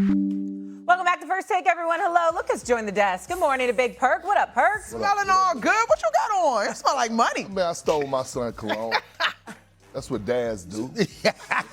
Welcome back to First Take, everyone. Hello. Look who's joined the desk. Good morning to Big Perk. What up, Perk? Smelling all good. What you got on? It smell like money. Man, I stole my son cologne. That's what dads do.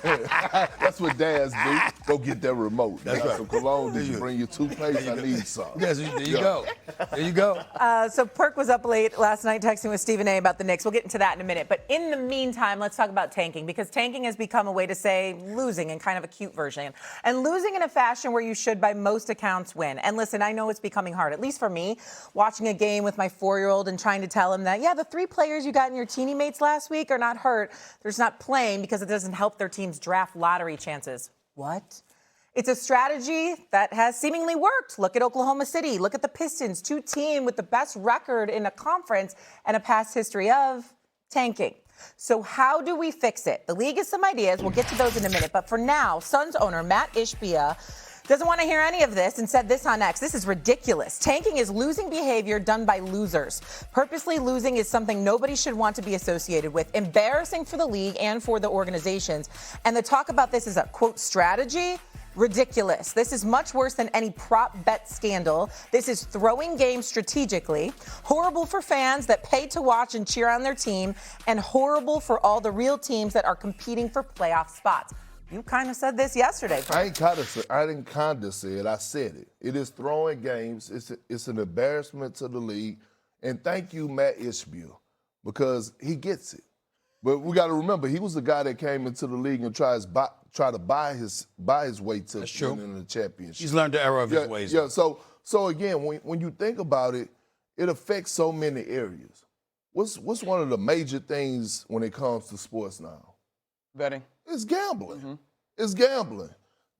That's what dads do. Go get that remote. That's right. Some cologne. Did you bring your toothpaste? I need some. Yes, there you go. There you go. So Perk was up late last night texting with Stephen A. about the Knicks. We'll get into that in a minute. But in the meantime, let's talk about tanking, because tanking has become a way to say losing in kind of a cute version. And losing in a fashion where you should, by most accounts, win. And listen, I know it's becoming hard, at least for me, watching a game with my 4-year-old and trying to tell him that, yeah, the 3 players you got in your teenie mates last week are not hurt. They're just not playing because it doesn't help their team's draft lottery chances. What? It's a strategy that has seemingly worked. Look at Oklahoma City. Look at the Pistons, 2 teams with the best record in a conference and a past history of tanking. So how do we fix it? The league has some ideas. We'll get to those in a minute. But for now, Suns owner Mat Ishbia doesn't want to hear any of this and said this on X. This is ridiculous. Tanking is losing behavior done by losers. Purposely losing is something nobody should want to be associated with. Embarrassing for the league and for the organizations. And the talk about this is a, quote, strategy. Ridiculous. This is much worse than any prop bet scandal. This is throwing games strategically. Horrible for fans that pay to watch and cheer on their team. And horrible for all the real teams that are competing for playoff spots. You kind of said this yesterday, Frank. I didn't kind of say it. I said it. It is throwing games. It's an embarrassment to the league. And thank you, Mat Ishbia, because he gets it. But we got to remember, he was the guy that came into the league and try to buy his way to winning the championship. He's learned the error of his ways. Yeah. So again, when you think about it, it affects so many areas. What's one of the major things when it comes to sports now? Betting. It's gambling. Mm-hmm. It's gambling.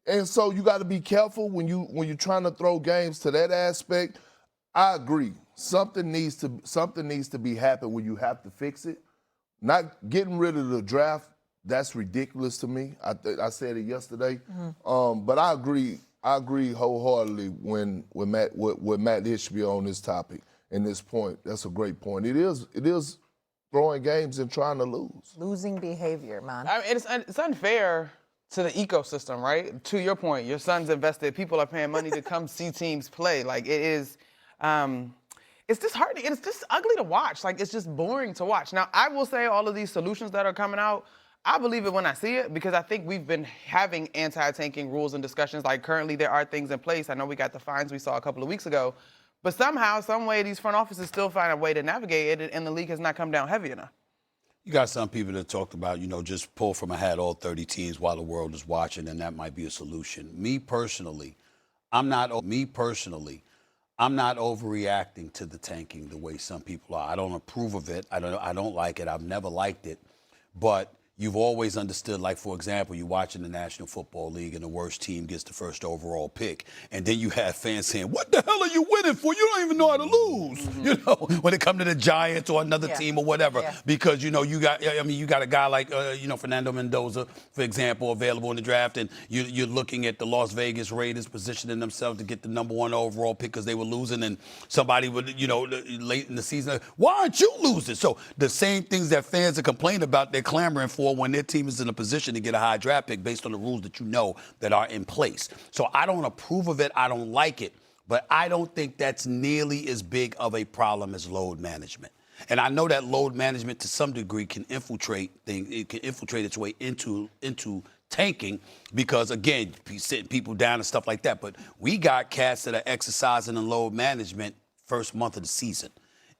And so you got to be careful when you're trying to throw games to that aspect. I agree. Something needs to be happening when you have to fix it. Not getting rid of the draft, that's ridiculous to me. I said it yesterday. Mm-hmm. But I agree wholeheartedly with Mat Ishbia on this topic and this point. That's a great point. It is throwing games and trying to lose. Losing behavior, man. I mean, it's unfair to the ecosystem, right? To your point, your son's invested. People are paying money to come see teams play. Like, it is, it's disheartening. It's just ugly to watch. Like, it's just boring to watch. Now, I will say all of these solutions that are coming out, I believe it when I see it, because I think we've been having anti-tanking rules and discussions. Like, currently there are things in place. I know we got the fines we saw a couple of weeks ago. But somehow, some way, these front offices still find a way to navigate it, and the league has not come down heavy enough. You got some people that talked about, just pull from a hat all 30 teams while the world is watching, and that might be a solution. Me personally, I'm not overreacting to the tanking the way some people are. I don't approve of it. I don't like it. I've never liked it. But you've always understood, like, for example, you're watching the National Football League and the worst team gets the first overall pick. And then you have fans saying, what the hell are you winning for? You don't even know how to lose, when it comes to the Giants or another team or whatever. Yeah. Because, you got a guy like, Fernando Mendoza, for example, available in the draft. And you're looking at the Las Vegas Raiders positioning themselves to get the number 1 overall pick because they were losing. And somebody would, late in the season, why aren't you losing? So the same things that fans are complaining about, they're clamoring for when their team is in a position to get a high draft pick based on the rules that are in place. So I don't approve of it. I don't like it. But I don't think that's nearly as big of a problem as load management. And I know that load management to some degree can infiltrate things. It can infiltrate its way into tanking because, again, sitting people down and stuff like that. But we got cats that are exercising in load management first month of the season.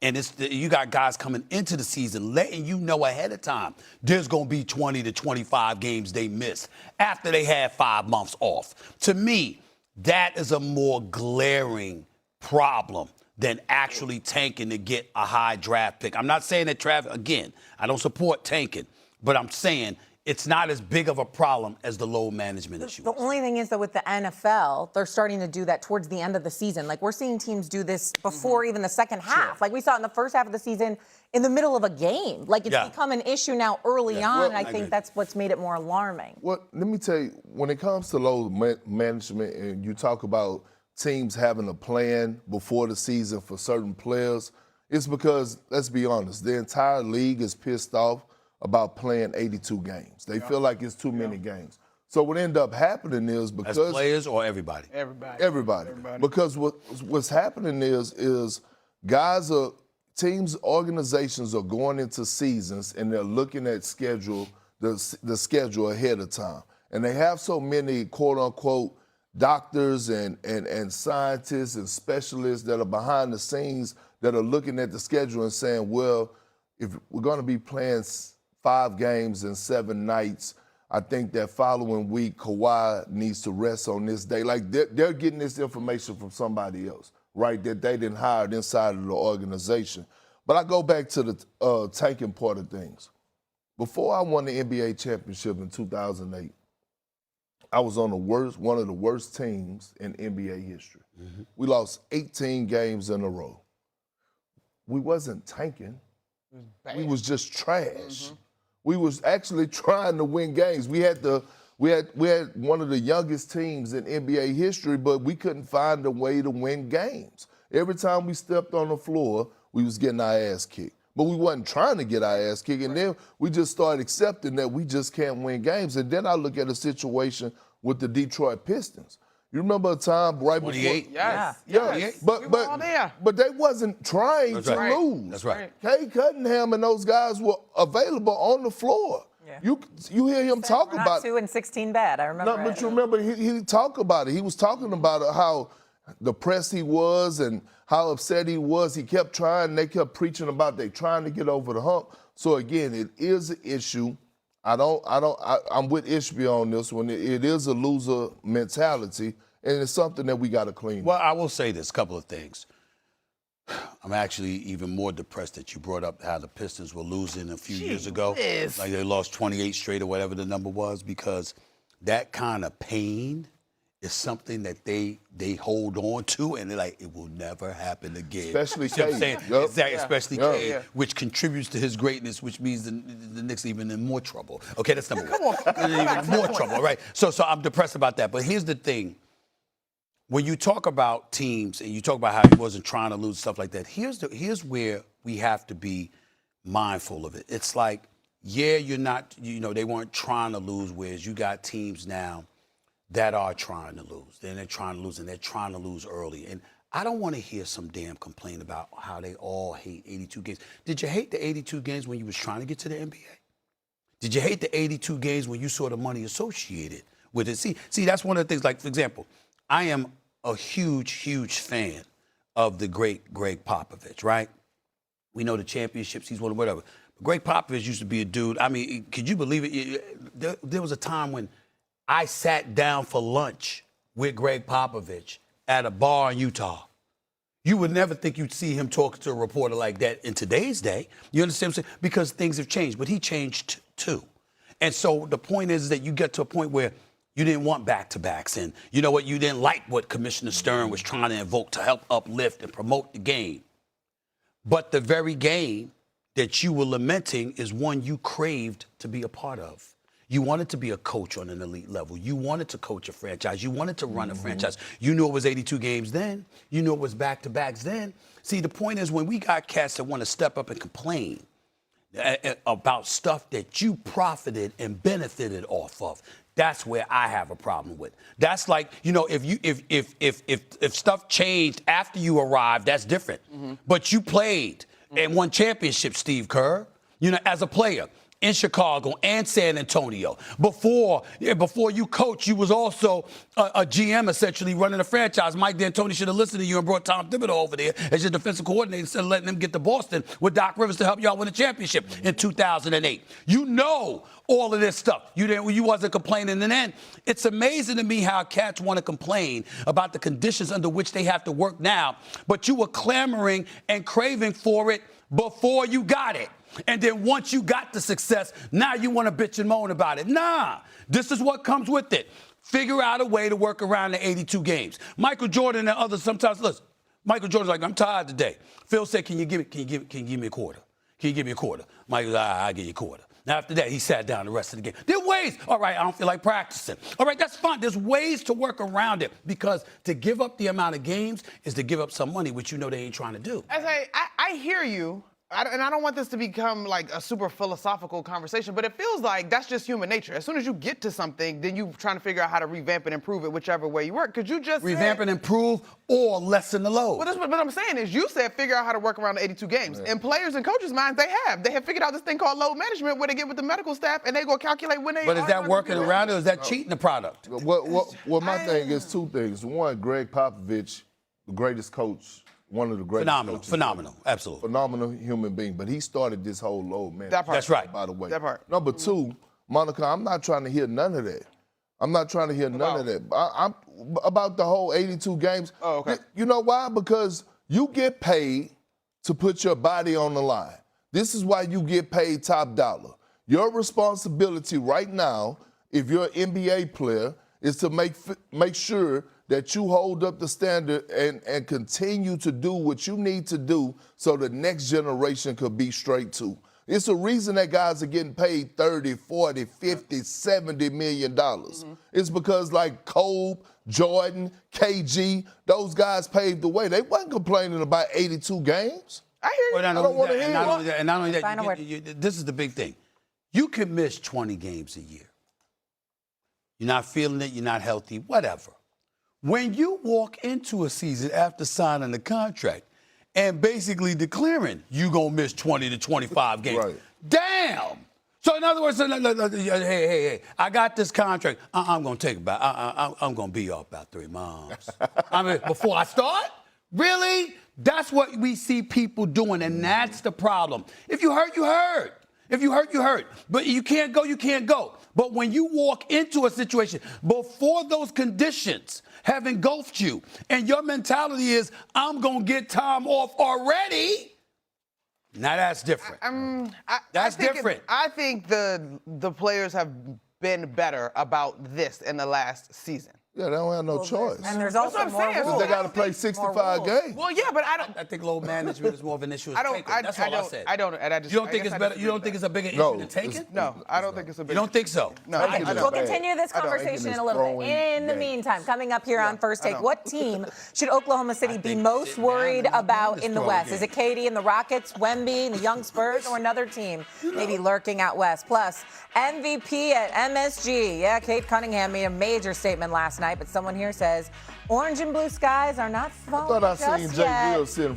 And you got guys coming into the season letting you know ahead of time there's going to be 20 to 25 games they miss after they had 5 months off. To me, that is a more glaring problem than actually tanking to get a high draft pick. I'm not saying that, again, I don't support tanking, but I'm saying it's not as big of a problem as the load management issue. The only thing is that with the NFL, they're starting to do that towards the end of the season. Like, we're seeing teams do this before even the second half. Sure. Like we saw in the first half of the season in the middle of a game. Like, it's become an issue now early on, and I think that's what's made it more alarming. Well, let me tell you, when it comes to load management and you talk about teams having a plan before the season for certain players, it's because, let's be honest, the entire league is pissed off about playing 82 games. They feel like it's too many games. So what ended up happening is because As players or everybody? everybody. Because what's happening is guys are teams, organizations are going into seasons and they're looking at the schedule ahead of time, and they have so many quote unquote doctors and scientists and specialists that are behind the scenes that are looking at the schedule and saying, well, if we're going to be playing 5 games in 7 nights, I think that following week, Kawhi needs to rest on this day. Like, they're getting this information from somebody else, right, that they didn't hire inside of the organization. But I go back to the tanking part of things. Before I won the NBA championship in 2008, I was on one of the worst teams in NBA history. Mm-hmm. We lost 18 games in a row. We wasn't tanking. We was just trash. Mm-hmm. We was actually trying to win games. We had one of the youngest teams in NBA history, but we couldn't find a way to win games. Every time we stepped on the floor, we was getting our ass kicked. But we wasn't trying to get our ass kicked, and then we just started accepting that we just can't win games. And then I look at a situation with the Detroit Pistons. You remember a time right 28? before? Yes. Yeah. But they wasn't trying to lose. That's right. Kay Cunningham and those guys were available on the floor. Yeah. You hear him talk about 2 and 16 bad. I remember. No, but you remember he talked about it. He was talking about how depressed he was and how upset he was. He kept trying. They kept preaching about they trying to get over the hump. So again, it is an issue. I'm with Ishbia on this one. It is a loser mentality, and it's something that we got to clean. Well, I will say this, couple of things. I'm actually even more depressed that you brought up how the Pistons were losing a few years ago. Like they lost 28 straight or whatever the number was, because that kind of pain is something that they hold on to, and they're like, it will never happen again. Especially K. Exactly, especially K, Yeah. which contributes to his greatness, which means the Knicks are even in more trouble. Okay, that's number one. Even more trouble, right? So I'm depressed about that. But here's the thing. When you talk about teams and you talk about how he wasn't trying to lose, stuff like that, here's where we have to be mindful of it. It's like, you're not, they weren't trying to lose, whereas you got teams now that are trying to lose. They're trying to lose, and they're trying to lose early. And I don't want to hear some damn complaint about how they all hate 82 games. Did you hate the 82 games when you was trying to get to the NBA? Did you hate the 82 games when you saw the money associated with it? See, that's one of the things, like, for example, I am a huge, huge fan of the great Greg Popovich, right? We know the championships he's won, whatever. But Greg Popovich used to be a dude. I mean, could you believe it? There was a time when I sat down for lunch with Greg Popovich at a bar in Utah. You would never think you'd see him talking to a reporter like that in today's day. You understand what I'm saying? Because things have changed, but he changed too. And so the point is that you get to a point where you didn't want back-to-backs, and you know what? You didn't like what Commissioner Stern was trying to invoke to help uplift and promote the game. But the very game that you were lamenting is one you craved to be a part of. You wanted to be a coach on an elite level. You wanted to coach a franchise. You wanted to run a franchise. You knew it was 82 games then. You knew it was back-to-backs then. See, the point is when we got cats that want to step up and complain about stuff that you profited and benefited off of, that's where I have a problem with. That's like, if stuff changed after you arrived, that's different. Mm-hmm. But you played and won championships, Steve Kerr, as a player in Chicago and San Antonio. Before you coach, you was also a GM essentially running a franchise. Mike D'Antoni should have listened to you and brought Tom Thibodeau over there as your defensive coordinator instead of letting him get to Boston with Doc Rivers to help y'all win a championship in 2008. You know all of this stuff. You wasn't complaining. And then it's amazing to me how cats want to complain about the conditions under which they have to work now, but you were clamoring and craving for it before you got it. And then once you got the success, now you want to bitch and moan about it. Nah, this is what comes with it. Figure out a way to work around the 82 games. Michael Jordan and others sometimes, listen, Michael Jordan's like, I'm tired today. Phil said, can you give me a quarter? Can you give me a quarter? Michael's like, I'll give you a quarter. Now, after that, he sat down the rest of the game. There are ways. All right, I don't feel like practicing. All right, that's fine. There's ways to work around it, because to give up the amount of games is to give up some money, which they ain't trying to do. I hear you. I don't want this to become like a super philosophical conversation, but it feels like that's just human nature. As soon as you get to something, then you're trying to figure out how to revamp and improve it, whichever way you work. Because you just Revamp and improve or lessen the load. Well, that's what I'm saying is you said figure out how to work around the 82 games. In players and coaches' minds, they have figured out this thing called load management where they get with the medical staff and they go calculate when they. But is that working around it or is that cheating the product? Well, my thing is two things. One, Greg Popovich, the greatest coach. One of the greatest coaches. Phenomenal, absolutely. Phenomenal human being, but he started this whole load, man. That part. That's right. By the way. That part. Number two, Monica, I'm not trying to hear none of that. I'm not trying to hear none of that. I'm about the whole 82 games. Oh, okay. You know why? Because you get paid to put your body on the line. This is why you get paid top dollar. Your responsibility right now, if you're an NBA player, is to make sure that you hold up the standard and continue to do what you need to do so the next generation could be straight too. It's a reason that guys are getting paid 30, 40, 50, 70 million dollars. It's because like Kobe, Jordan, KG, those guys paved the way. They wasn't complaining about 82 games. I hear you. I don't want to hear it. And not only that, Final word. this is the big thing. You can miss 20 games a year. You're not feeling it, you're not healthy, whatever. When you walk into a season after signing the contract and basically declaring you're going to miss 20 to 25 games, Right. Damn! So in other words, hey, I got this contract. I'm going to take about, I'm going to be off about 3 months. I mean, before I start? Really? That's what we see people doing, and that's the problem. If you hurt, you hurt. If you hurt, you hurt. But you can't go, you can't go. But when you walk into a situation before those conditions have engulfed you, and your mentality is, I'm going to get time off already, now that's different. That's different. I think the players have been better about this in the last season. Yeah, they don't have no choice. And there's That's also what I'm more saying. rules. They got to play 65 games. Well, yeah, but I don't. I think load management is more of an issue. As taking. That's all I said. I don't. And I just, You don't I think guess it's I better? disagree You don't with think that. it's a bigger No, issue than taking? No, I don't think it's a big. You don't think so? No, Okay, I don't. we'll continue this I don't think conversation in it's a little bit. throwing In the games. meantime, coming up here on First Take, know. what team should Oklahoma City be think most sitting down worried and about just in the throwing West? Is it games. Katie and the Rockets, Wemby and the Young Spurs, or another team maybe lurking out West? Plus, MVP at MSG. Yeah, Kate Cunningham made a major statement last night, but someone here says orange and blue skies are not falling I thought I just seen Jay yet. Will sitting